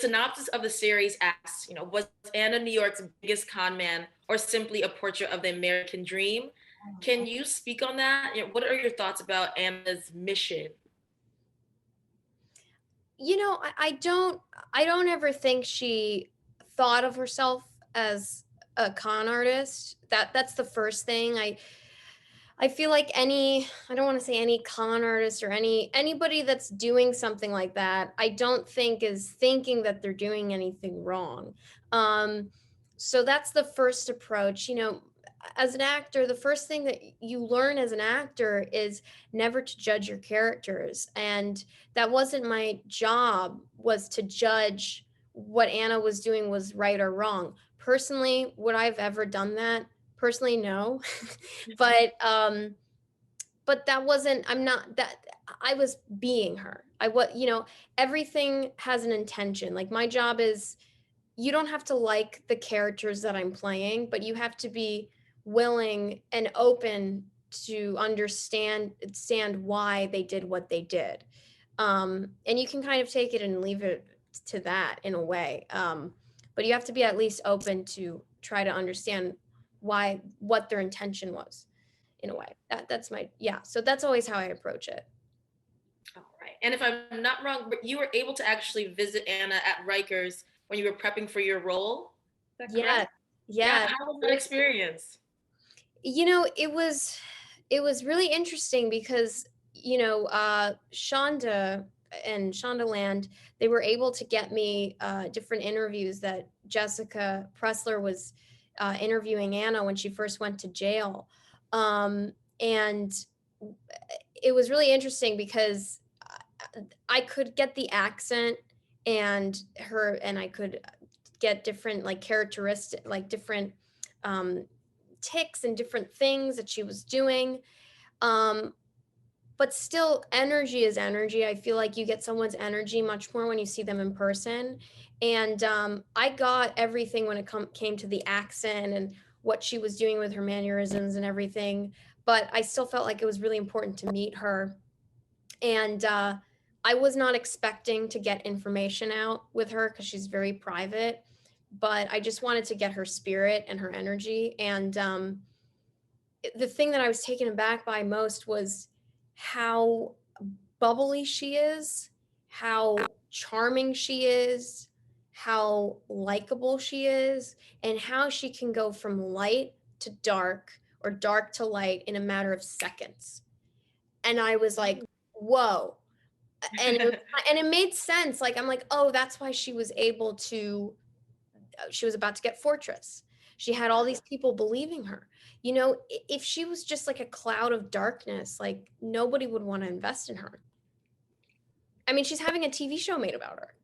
synopsis of the series asks, was Anna New York's biggest con man or simply a portrait of the American dream? Can you speak on that? What are your thoughts about Anna's mission? I don't ever think she thought of herself as a con artist. That's the first thing. I feel like I don't want to say any con artist or anybody that's doing something like that, I don't think is thinking that they're doing anything wrong. Um, so that's the first approach. As an actor, the first thing that you learn as an actor is never to judge your characters. And that wasn't my job, was to judge what Anna was doing was right or wrong. Personally, would I've ever done that? Personally, no. But that wasn't I'm not that I was being her. Everything has an intention. Like, my job is, you don't have to like the characters that I'm playing, but you have to be willing and open to understand why they did what they did. And you can kind of take it and leave it to that in a way. But you have to be at least open to try to understand what their intention was in a way. That's my yeah. So that's always how I approach it. All right. And if I'm not wrong, you were able to actually visit Anna at Rikers when you were prepping for your role. Is that Yeah, correct? Yeah. yeah. How was that experience? It was really interesting because Shonda and Shondaland, they were able to get me different interviews that Jessica Pressler was interviewing Anna when she first went to jail. And it was really interesting because I could get the accent and I could get different, like, characteristic, like, different um ticks and different things that she was doing. Um but still, energy is energy. I feel like you get someone's energy much more when you see them in person. And I got everything when it came to the accent and what she was doing with her mannerisms and everything. But I still felt like it was really important to meet her. And I was not expecting to get information out with her because she's very private. But I just wanted to get her spirit and her energy. And the thing that I was taken aback by most was how bubbly she is, how charming she is, how likable she is, and how she can go from light to dark or dark to light in a matter of seconds. And I was like, whoa. And it made sense. Like, I'm like, oh, that's why she was about to get Fortress. She had all these people believing her. If she was just like a cloud of darkness, like, nobody would want to invest in her. I mean, she's having a TV show made about her.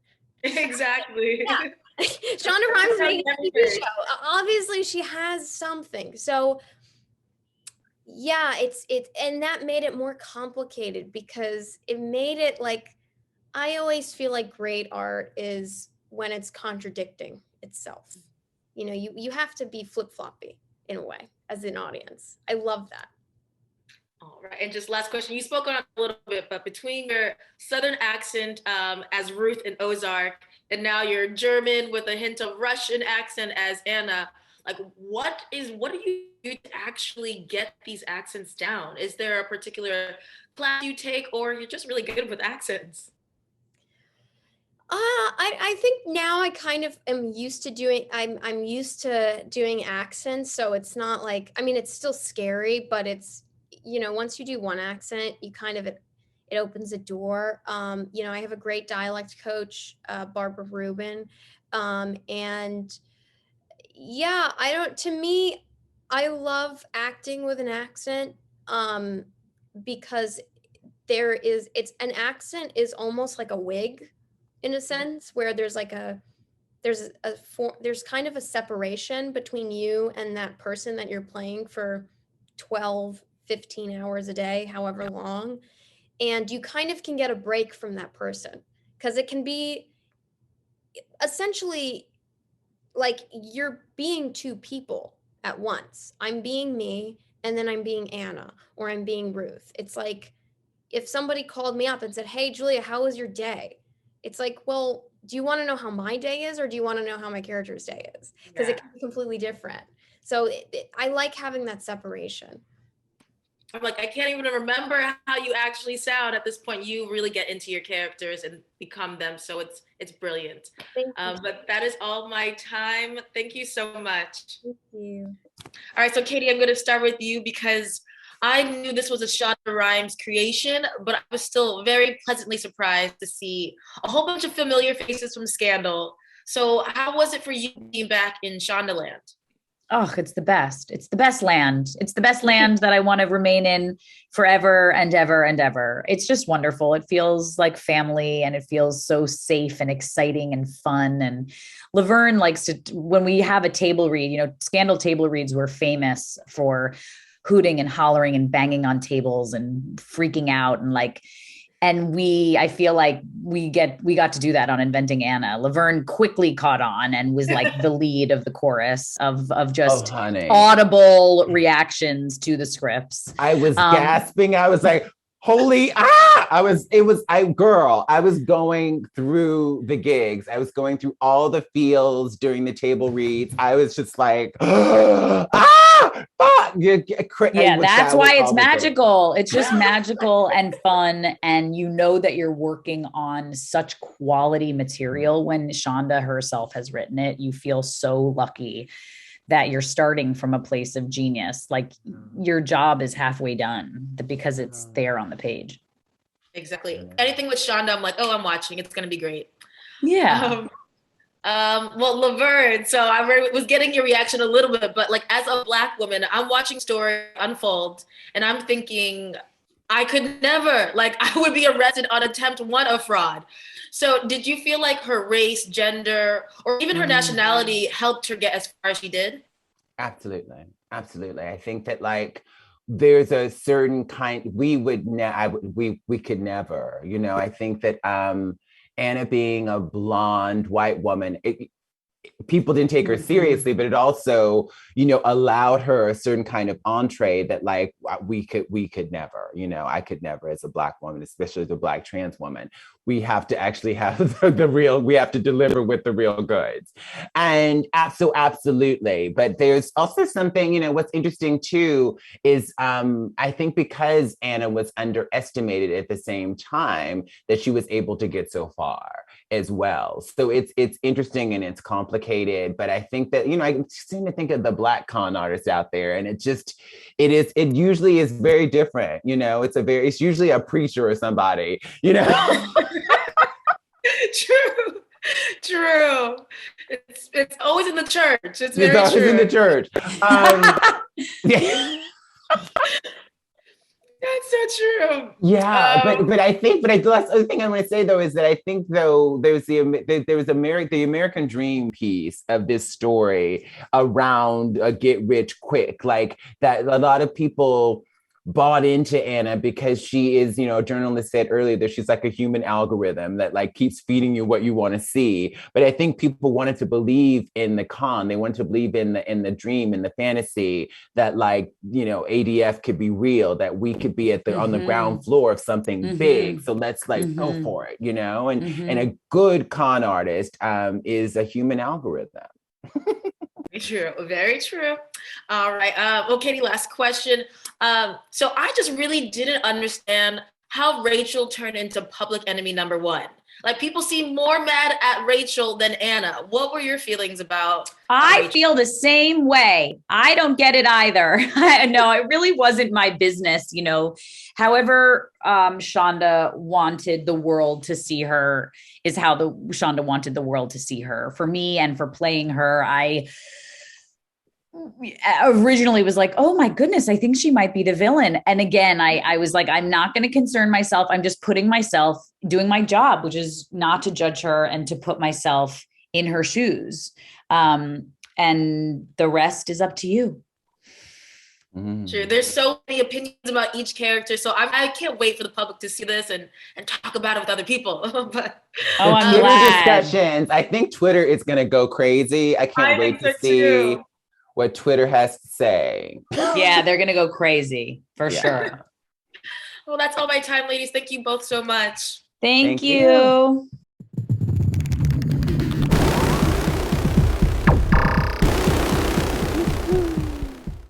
Exactly. Yeah. Shonda Rhimes is making a TV show. Obviously, she has something. So, yeah, and that made it more complicated because it made it like, I always feel like great art is when it's contradicting itself. You have to be flip-floppy in a way as an audience. I love that. All right. And just last question. You spoke on it a little bit, but between your Southern accent as Ruth in Ozark and now your German with a hint of Russian accent as Anna, like, what do you do to actually get these accents down? Is there a particular class you take, or you're just really good with accents? I think now I kind of am used to I'm used to doing accents, so it's not like, I mean, it's still scary, but once you do one accent, you kind of it opens a door. I have a great dialect coach, Barbara Rubin. And yeah, I don't to me, I love acting with an accent, because it's an accent is almost like a wig in a sense, where there's kind of a separation between you and that person that you're playing for 12, 15 hours a day, however long. And you kind of can get a break from that person because it can be essentially like you're being two people at once. I'm being me, and then I'm being Anna, or I'm being Ruth. It's like if somebody called me up and said, "Hey, Julia, how was your day?" It's like, well, do you want to know how my day is, or do you want to know how my character's day is? Because it can be completely different. So I like having that separation. I'm like, I can't even remember how you actually sound at this point. You really get into your characters and become them. So it's brilliant. But that is all my time. Thank you so much. Thank you. All right, so Katie, I'm going to start with you because I knew this was a Shonda Rhimes creation, but I was still very pleasantly surprised to see a whole bunch of familiar faces from Scandal. So how was it for you being back in Shondaland? Oh, it's the best. It's the best land. It's the best land that I want to remain in forever and ever and ever. It's just wonderful. It feels like family, and it feels so safe and exciting and fun. And Laverne likes to, when we have a table read, you know, Scandal table reads were famous for hooting and hollering and banging on tables and freaking out, and like, and I feel like we got to do that on Inventing Anna. Laverne quickly caught on and was like the lead of the chorus of just audible reactions to the scripts. I was gasping. I was like, holy, I was going through the gigs. I was going through all the feels during the table reads. I was just like, yeah, that's why it's magical. It's just magical and fun. And you know that you're working on such quality material when Shonda herself has written it. You feel so lucky that you're starting from a place of genius. Like your job is halfway done because it's there on the page. Exactly. Anything with Shonda, I'm like, oh, I'm watching. It's going to be great. Yeah. Well, Laverne, so I was getting your reaction a little bit, but like as a Black woman, I'm watching story unfold and I'm thinking I could never, like I would be arrested on attempt 1 of fraud. So did you feel like her race, gender, or even her nationality helped her get as far as she did? Absolutely. Absolutely. I think that like there's a certain kind, we could never, you know, I think that Anna being a blonde white woman, people didn't take her seriously, but it also, you know, allowed her a certain kind of entree that like we could never, you know, I could never as a Black woman, especially as a Black trans woman. We have to actually have we have to deliver with the real goods. And absolutely. But there's also something, you know, what's interesting too is I think because Anna was underestimated at the same time that she was able to get so far as well. So it's interesting and it's complicated, but I think that, you know, I seem to think of the Black con artists out there, and it usually is very different, you know, it's usually a preacher or somebody, you know. True. It's always in the church. It's always true. In the church. Yeah. That's so true. Yeah, but the last other thing I want to say though is that I think though there was the American Dream piece of this story around get rich quick, like that a lot of people bought into Anna because she is, you know, a journalist said earlier that she's like a human algorithm that like keeps feeding you what you want to see. But I think people wanted to believe in the con. They wanted to believe in the dream, in the fantasy that like, you know, ADF could be real, that we could be on the ground floor of something big. So let's like go for it, you know? And a good con artist is a human algorithm. True, very true. All right. Well, Katie, last question. So I just really didn't understand how Rachel turned into public enemy number 1. Like people seem more mad at Rachel than Anna. What were your feelings about? I feel the same way. I don't get it either. No, it really wasn't my business, you know. However, Shonda wanted the world to see her is how Shonda wanted the world to see her. For me and for playing her, I originally was like, oh my goodness, I think she might be the villain. And again, I was like, I'm not going to concern myself. I'm just putting myself, doing my job, which is not to judge her and to put myself in her shoes. And the rest is up to you. Sure. There's so many opinions about each character. So I can't wait for the public to see this and talk about it with other people. But I'm glad. Discussions. I think Twitter is going to go crazy. I can't wait to see what Twitter has to say. Yeah, they're going to go crazy for sure. Well, that's all my time, ladies. Thank you both so much. Thank you.